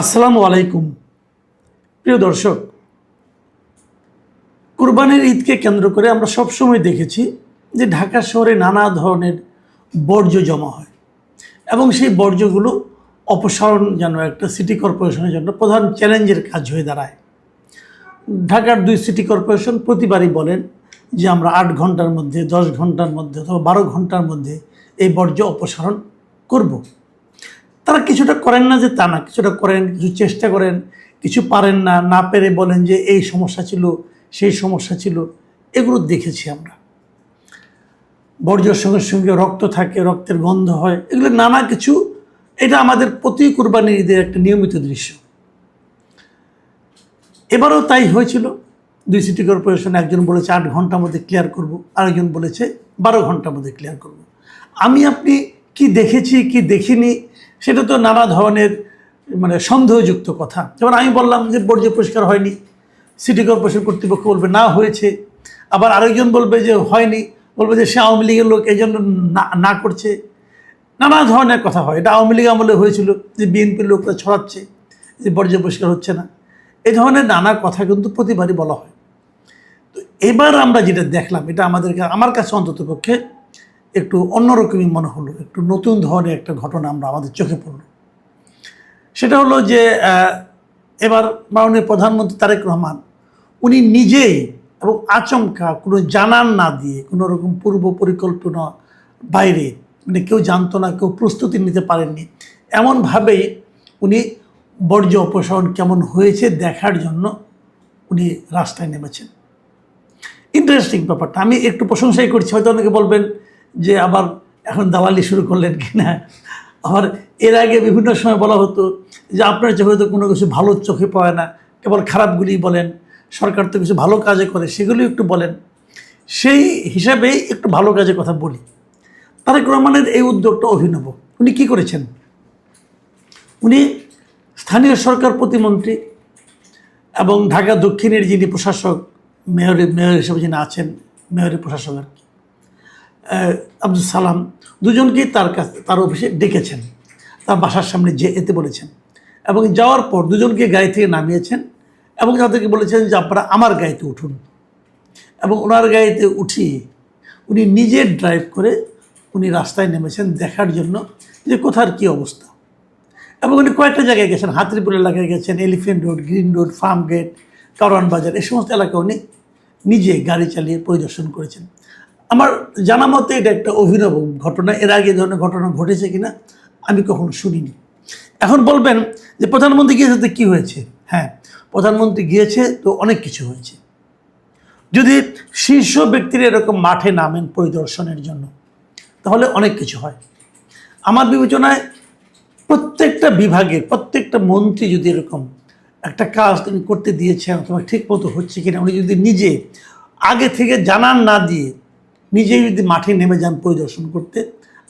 আসসালামু আলাইকুম প্রিয় দর্শক, কুরবানির ঈদকে কেন্দ্র করে আমরা সবসময় দেখেছি যে ঢাকা শহরে নানা ধরনের বর্জ্য জমা হয় এবং সেই বর্জ্যগুলো অপসারণ যেন একটা সিটি কর্পোরেশনের জন্য প্রধান চ্যালেঞ্জের কাজ হয়ে দাঁড়ায়। ঢাকার 2 সিটি কর্পোরেশন প্রতিবারই বলেন যে আমরা 8 ঘন্টার মধ্যে, 10 ঘন্টার মধ্যে অথবা 12 ঘন্টার মধ্যে এই বর্জ্য অপসারণ করব। তারা কিছুটা করেন না যে তা না, কিছুটা করেন, কিছু চেষ্টা করেন, কিছু পারেন না, না পেরে বলেন যে এই সমস্যা ছিল, সেই সমস্যা ছিল। এগুলো দেখেছি আমরা। বর্জ্যের সঙ্গে সঙ্গে রক্ত থাকে, রক্তের গন্ধ হয়, এগুলো নানা কিছু। এটা আমাদের প্রতি কুরবানির ঈদের একটা নিয়মিত দৃশ্য। এবারও তাই হয়েছিল। 2 সিটি কর্পোরেশন, একজন বলেছে 8 ঘন্টার মধ্যে ক্লিয়ার করব, আরেকজন বলেছে 12 ঘন্টার মধ্যে ক্লিয়ার করব। আমি আপনি কি দেখেছি কি দেখিনি সেটা তো নানা ধরনের সন্দেহযুক্ত কথা। যেমন আমি বললাম যে বর্জ্য পরিষ্কার হয়নি, সিটি কর্পোরেশন কর্তৃপক্ষ বলবে না হয়েছে, আবার আরেকজন বলবে যে হয়নি, বলবে যে সে আওয়ামী লীগের লোক, এই জন্য না করছে। নানা ধরনের কথা হয়। এটা আওয়ামী লীগ আমলে হয়েছিল যে বিএনপির লোকরা ছড়াচ্ছে যে বর্জ্য পরিষ্কার হচ্ছে না। এই ধরনের নানা কথা কিন্তু প্রতিবারই বলা হয়। তো এবার আমরা যেটা দেখলাম, এটা আমার কাছে অন্ততপক্ষে একটু অন্যরকমই মনে হলো, একটু নতুন ধরনের একটা ঘটনা আমাদের চোখে পড়লো। সেটা হলো যে এবার মাননীয় প্রধানমন্ত্রী তারেক রহমান উনি নিজেই এবং আচমকা কোনো জানান না দিয়ে, কোনো রকম পূর্ব পরিকল্পনা বাইরে, কেউ জানতো না, কেউ প্রস্তুতি নিতে পারেননি, এমনভাবেই উনি বর্জ্য অপসারণ কেমন হয়েছে দেখার জন্য উনি রাস্তায় নেমেছেন। ইন্টারেস্টিং ব্যাপারটা। আমি একটু প্রশংসাই করছি, হয়তো অনেকে বলবেন যে আবার এখন দালালি শুরু করলেন কিনা। আবার এর আগে বিভিন্ন সময় বলা হতো যে আপনার চোখে তো কোনো কিছু ভালো চোখে পড়ে না, কেবল খারাপগুলি বলেন, সরকার তো কিছু ভালো কাজে করে সেগুলি একটু বলেন। সেই হিসাবেই একটু ভালো কাজের কথা বলি। তারেক রহমানের এই উদ্যোগটা অভিনব। উনি কি করেছেন? উনি স্থানীয় সরকার প্রতিমন্ত্রী এবং ঢাকা দক্ষিণের যিনি প্রশাসক, মেয়র হিসেবে যিনি আছেন, মেয়রের প্রশাসক আর কি, আব্দুল সালাম, দুজনকেই তার অফিসে ডেকেছেন, তার বাসার সামনে যেতে বলেছেন এবং যাওয়ার পর দুজনকে গাড়ি থেকে নামিয়েছেন এবং তাদেরকে বলেছেন যে আপনারা আমার গাড়িতে উঠুন। এবং ওনার গাড়িতে উঠিয়ে উনি নিজে ড্রাইভ করে উনি রাস্তায় নেমেছেন দেখার জন্য যে কোথার কী অবস্থা। এবং উনি কয়েকটা জায়গায় গেছেন, হাতিরপুল এলাকায় গেছেন, elephant road, green road, farm gate, Karwan Bazar, এই সমস্ত এলাকা উনি নিজে গাড়ি চালিয়ে পরিদর্শন করেছেন। আমার জানা মতে এটা একটা অভিনব ঘটনা। এর আগে ধরনের ঘটনা ঘটেছে কিনা আমি কখনো শুনিনি। এখন বলবেন যে প্রধানমন্ত্রী গিয়েছে তো কী হয়েছে? হ্যাঁ, প্রধানমন্ত্রী গিয়েছে তো অনেক কিছু হয়েছে। যদি শীর্ষ ব্যক্তিরা এরকম মাঠে নামেন পরিদর্শনের জন্য তাহলে অনেক কিছু হয়। আমার বিবেচনায় প্রত্যেকটা বিভাগের প্রত্যেকটা মন্ত্রী যদি এরকম একটা কাজ তিনি করতে দিয়েছেন অথবা ঠিক মতো হচ্ছে কিনা, উনি যদি নিজে আগে থেকে জানান না দিয়ে নিজেই যদি মাঠে নেমে যান পরিদর্শন করতে,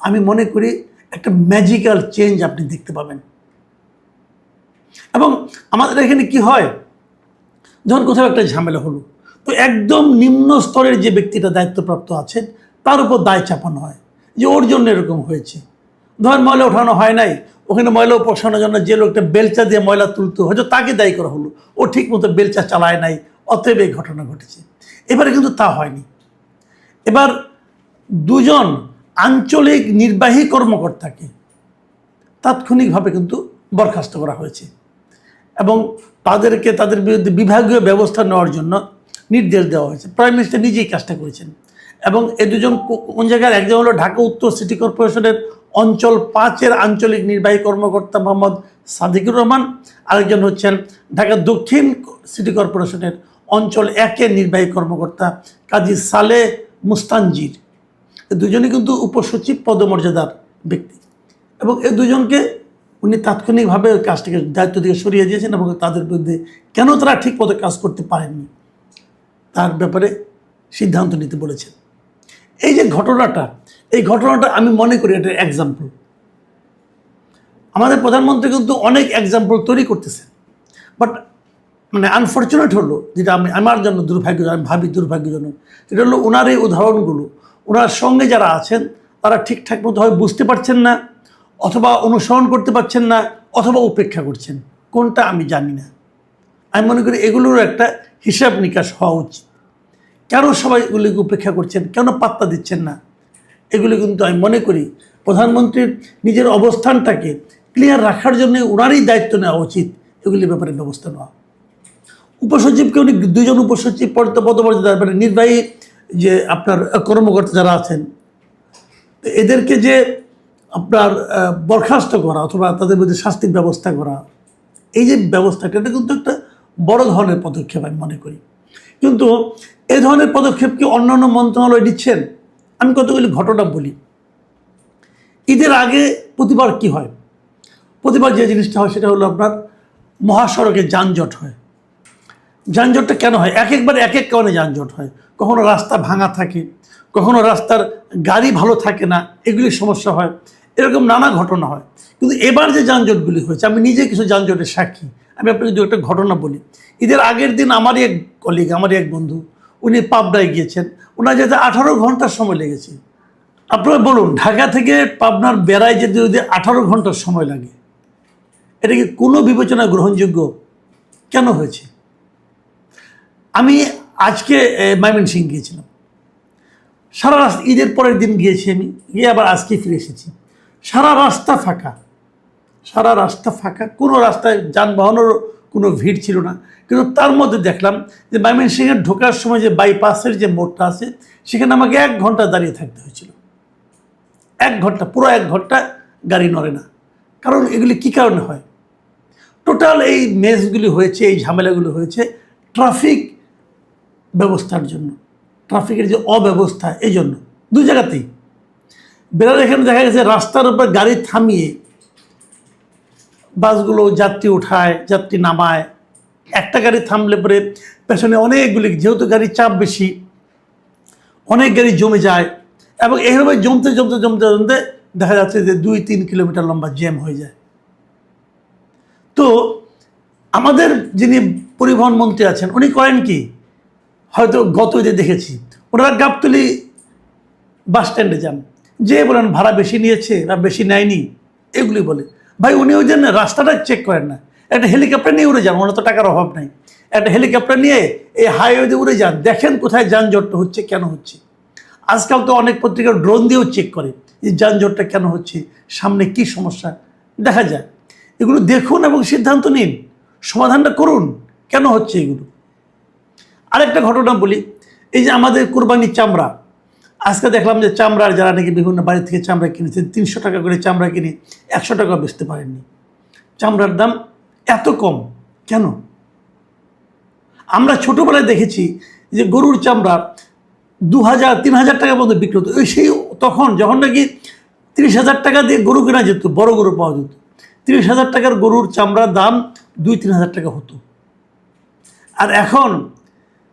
আমি মনে করি একটা ম্যাজিক্যাল চেঞ্জ আপনি দেখতে পাবেন। এবং আমাদের এখানে কি হয়, যখন কোথাও একটা ঝামেলা হলো তো একদম নিম্ন স্তরের যে ব্যক্তিটা দায়িত্বপ্রাপ্ত আছেন তার উপর দায় চাপানো হয় যে ওর জন্য এরকম হয়েছে। ধর ময়লা ওঠানো হয় নাই, ওখানে ময়লা পোষানোর জন্য যে লোকটা বেলচা দিয়ে ময়লা তুলতে হয়তো তাকে দায়ী করা হলো, ও ঠিক মতো বেলচা চালায় নাই, অতএব এই ঘটনা ঘটেছে। এবারে কিন্তু তা হয়নি। এবার দুজন আঞ্চলিক নির্বাহী কর্মকর্তাকে তাৎক্ষণিকভাবে কিন্তু বরখাস্ত করা হয়েছে এবং তাদেরকে তাদের বিরুদ্ধে বিভাগীয় ব্যবস্থা নেওয়ার জন্য নির্দেশ দেওয়া হয়েছে। প্রাইম মিনিস্টার নিজেই কাজটা করেছেন। এবং এই দুজন কোন জায়গায়, একজন হলো ঢাকা উত্তর সিটি কর্পোরেশনের অঞ্চল 5-এর আঞ্চলিক নির্বাহী কর্মকর্তা মোহাম্মদ সাদিকুর রহমান, আরেকজন হচ্ছেন ঢাকা দক্ষিণ সিটি কর্পোরেশনের অঞ্চল 1-এর নির্বাহী কর্মকর্তা কাজী সালেহ মুস্তানজির। দুজনই কিন্তু উপসচিব পদমর্যাদার ব্যক্তি এবং এই দুজনকে উনি তাৎক্ষণিকভাবে ওই কাজটিকে দায়িত্ব থেকে সরিয়ে দিয়েছেন এবং তাদের বিরুদ্ধে কেন তারা ঠিক মতো কাজ করতে পারেননি তার ব্যাপারে সিদ্ধান্ত নিতে বলেছেন। এই যে ঘটনাটা, এই ঘটনাটা আমি মনে করি এটা এক্সাম্পল। আমাদের প্রধানমন্ত্রী কিন্তু অনেক এক্সাম্পল তৈরি করতেছেন, বাট আনফর্চুনেট হলো, যেটা আমার জন্য দুর্ভাগ্যজনক, আমি ভাবি দুর্ভাগ্যজনক, সেটা হলো ওনার এই উদাহরণগুলো ওনার সঙ্গে যারা আছেন তারা ঠিকঠাক মতো হয় বুঝতে পারছেন না, অথবা অনুসরণ করতে পারছেন না, অথবা উপেক্ষা করছেন। কোনটা আমি জানি না। আমি মনে করি এগুলোর একটা হিসাব নিকাশ হওয়া উচিত। কেন সবাই এগুলিকে উপেক্ষা করছেন, কেন পাত্তা দিচ্ছেন না, এগুলি কিন্তু আমি মনে করি প্রধানমন্ত্রীর নিজের অবস্থানটাকে ক্লিয়ার রাখার জন্য ওনারই দায়িত্ব নেওয়া উচিত, এগুলির ব্যাপারে ব্যবস্থা নেওয়া। উপসচিবকে উনি 2 জন উপসচিব পদমর্যাদা, মানে নির্বাহী যে আপনার কর্মকর্তা যারা আছেন, এদেরকে যে আপনার বরখাস্ত করা অথবা তাদের মধ্যে শাস্তির ব্যবস্থা করা, এই যে ব্যবস্থাটা, এটা কিন্তু একটা বড় ধরনের পদক্ষেপ আমি মনে করি। কিন্তু এই ধরনের পদক্ষেপ কি অন্যান্য মন্ত্রণালয় নিচ্ছেন? আমি কতগুলি ঘটনা বলি। ঈদের আগে প্রতিবার কি হয়, প্রতিবার যে জিনিসটা হয় সেটা হলো আপনার মহাসড়কে যানজট হয়। যানজটটা কেন হয়? একবার এক এক কারণে যানজট হয়। কখনো রাস্তা ভাঙা থাকে, কখনো রাস্তার গাড়ি ভালো থাকে না, এগুলির সমস্যা হয়, এরকম নানা ঘটনা হয়। কিন্তু এবার যে যানজটগুলি হয়েছে, আমি নিজে কিছু যানজটের সাক্ষী। আমি আপনাকে দু একটা ঘটনা বলি। ঈদের আগের দিন আমারই এক কলিগ, আমারই এক বন্ধু, উনি পাবনায় গিয়েছেন। ওনার যেতে 18 ঘন্টার সময় লেগেছে। আপনারা বলুন, ঢাকা থেকে পাবনার বেড়ায় যেতে যদি 18 ঘন্টার সময় লাগে, এটা কি কোনো বিবেচনা গ্রহণযোগ্য? কেন হয়েছে? আমি আজকে ময়মনসিংহ গিয়েছিলাম, সারা রাস্তা, ঈদের পরের দিন গিয়েছি আমি, গিয়ে আবার আজকে ফিরে এসেছি। সারা রাস্তা ফাঁকা, সারা রাস্তা ফাঁকা, কোনো রাস্তায় যানবাহনের কোনো ভিড় ছিল না। কিন্তু তার মধ্যে দেখলাম যে ময়মনসিংহে ঢোকার সময় যে বাইপাসের যে মোড়টা আছে, সেখানে আমাকে 1 ঘন্টা দাঁড়িয়ে থাকতে হয়েছিল। 1 ঘন্টা, পুরো 1 ঘন্টা গাড়ি নড়ে না। কারণ এগুলি কী কারণে হয়? টোটাল এই মেসগুলি হয়েছে, এই ঝামেলাগুলো হয়েছে ট্রাফিক ব্যবস্থার জন্য, ট্রাফিকের যে অব্যবস্থা, এই জন্য 2 জায়গাতেই। বেড়ার এখানে দেখা গেছে রাস্তার উপর গাড়ি থামিয়ে বাসগুলো যাত্রী উঠায়, যাত্রী নামায়। একটা গাড়ি থামলে পরে পেছনে অনেকগুলি, যেহেতু গাড়ির চাপ বেশি, অনেক গাড়ি জমে যায়, এবং এইভাবে জমতে জমতে জমতে জমতে দেখা যাচ্ছে যে 2-3 কিলোমিটার লম্বা জ্যাম হয়ে যায়। তো আমাদের যিনি পরিবহন মন্ত্রী আছেন, উনি করেন কি, হয়তো গত ঈদে দেখেছি, ওনারা গাবতলী বাস স্ট্যান্ডে যান, যে বলেন ভাড়া বেশি নিয়েছে বা বেশি নেয়নি, এগুলি বলে। ভাই, উনি ওই জন্য রাস্তাটা চেক করেন না, একটা হেলিকপ্টার নিয়ে উড়ে যান, ওনার তো টাকার অভাব নাই, একটা হেলিকপ্টার নিয়ে এই হাইওয়েতে উড়ে যান, দেখেন কোথায় যানজটটা হচ্ছে, কেন হচ্ছে। আজকাল তো অনেক পত্রিকা ড্রোন দিয়েও চেক করে যে যানজটটা কেন হচ্ছে, সামনে কি সমস্যা দেখা যায়। এগুলো দেখুন এবং সিদ্ধান্ত নিন, সমাধানটা করুন, কেন হচ্ছে এগুলো। আরেকটা ঘটনা বলি, এই যে আমাদের কোরবানির চামড়া, আজকে দেখলাম যে চামড়ার যারা নাকি বিভিন্ন বাড়ি থেকে চামড়া কিনেছে, 300 টাকা করে চামড়া কিনে 100 টাকা বেচতে পারেননি। চামড়ার দাম এত কম কেন? আমরা ছোটোবেলায় দেখেছি যে গরুর চামড়া 2000-3000 টাকা পর্যন্ত বিক্রি হতো। ওই সেই তখন যখন নাকি 30,000 টাকা দিয়ে গরু কেনা যেত, বড় গরু পাওয়া যেত, 30,000 টাকার গরুর চামড়ার দাম 2-3 হাজার টাকা হতো। আর এখন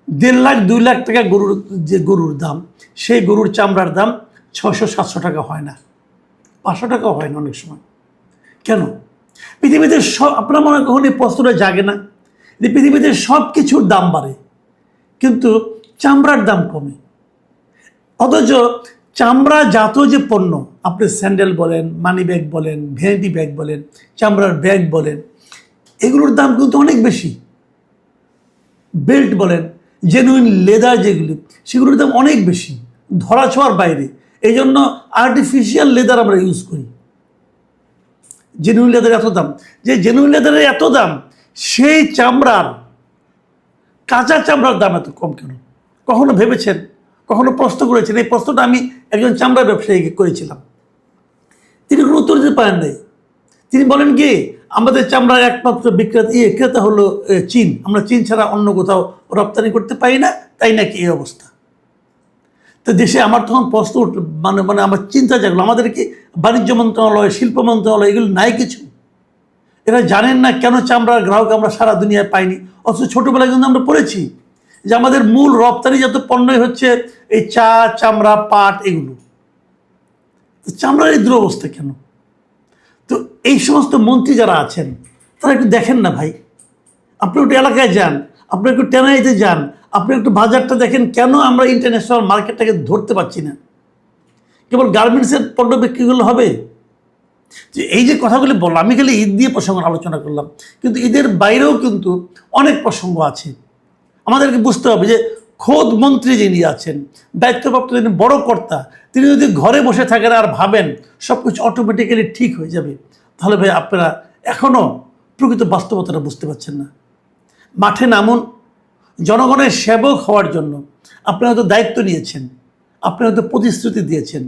1.5 লাখ 2 লাখ টাকা গরুর যে গরুর দাম, সেই গরুর চামড়ার দাম 600-700 টাকা হয় না, 500 টাকাও হয় না অনেক সময়। কেন? পৃথিবীতে সব, আপনার মনে কখন এই প্রশ্নটা জাগে না যে পৃথিবীতে সব কিছুর দাম বাড়ে কিন্তু চামড়ার দাম কমে? অথচ চামড়াজাত যে পণ্য, আপনি স্যান্ডেল বলেন, মানি ব্যাগ বলেন, ভ্যানিটি ব্যাগ বলেন, চামড়ার ব্যাগ বলেন, এগুলোর দাম কিন্তু অনেক বেশি। বেল্ট বলেন, জেনুইন লেদার যেগুলি, সেগুলোর দাম অনেক বেশি, ধরা ছোঁয়ার বাইরে। এই জন্য আর্টিফিশিয়াল লেদার আমরা ইউজ করি। জেনুইন লেদারের এত দাম, যে জেনুইন লেদারের এত দাম, সেই চামড়ার, কাঁচা চামড়ার দাম এত কম কেন? কখনো ভেবেছেন, কখনো প্রশ্ন করেছেন? এই প্রশ্নটা আমি একজন চামড়া ব্যবসায়ীকে করেছিলাম, তিনি কোনো উত্তর দিতে পারেন নাই। তিনি বলেন কি, আমাদের চামড়ার একমাত্র ক্রেতা হলো চীন, আমরা চীন ছাড়া অন্য কোথাও রপ্তানি করতে পারি না, তাই নাকি এই অবস্থা। তো দেশে আমার তখন প্রশ্ন মানে আমার চিন্তা জাগলো, আমাদের কি বাণিজ্য মন্ত্রণালয়, শিল্প মন্ত্রণালয় এগুলো নাই কিছু? এরা জানেন না কেন চামড়ার গ্রাহক আমরা সারা দুনিয়ায় পাইনি? অথচ ছোটোবেলায় কিন্তু আমরা পড়েছি যে আমাদের মূল রপ্তানিজাত পণ্যই হচ্ছে এই চা, চামড়া, পাট, এগুলো। চামড়ার এই দুরবস্থা কেন? তো এই সমস্ত মন্ত্রী যারা আছেন, তারা একটু দেখেন না ভাই, আপনি একটু এলাকায় যান, আপনি একটু টেনাইতে যান, আপনি একটু বাজারটা দেখেন, কেন আমরা ইন্টারন্যাশনাল মার্কেটটাকে ধরতে পারছি না? কেবল গার্মেন্টসের পণ্য বিক্রি করলে হবে? যে এই যে কথাগুলি বললাম, আমি খালি ঈদ দিয়ে প্রসঙ্গ আলোচনা করলাম, কিন্তু ঈদের বাইরেও কিন্তু অনেক প্রসঙ্গ আছে। আমাদেরকে বুঝতে হবে যে খোদ মন্ত্রী যিনি আছেন, দায়িত্বপ্রাপ্ত যিনি বড় কর্তা, তিনি যদি ঘরে বসে থাকেন আর ভাবেন সব কিছু অটোমেটিক্যালি ঠিক হয়ে যাবে, তাহলে ভাই আপনারা এখনও প্রকৃত বাস্তবতাটা বুঝতে পারছেন না। মাঠে নামুন, জনগণের সেবক হওয়ার জন্য। আপনারা তো দায়িত্ব নিয়েছেন, আপনারা তো প্রতিশ্রুতি দিয়েছেন।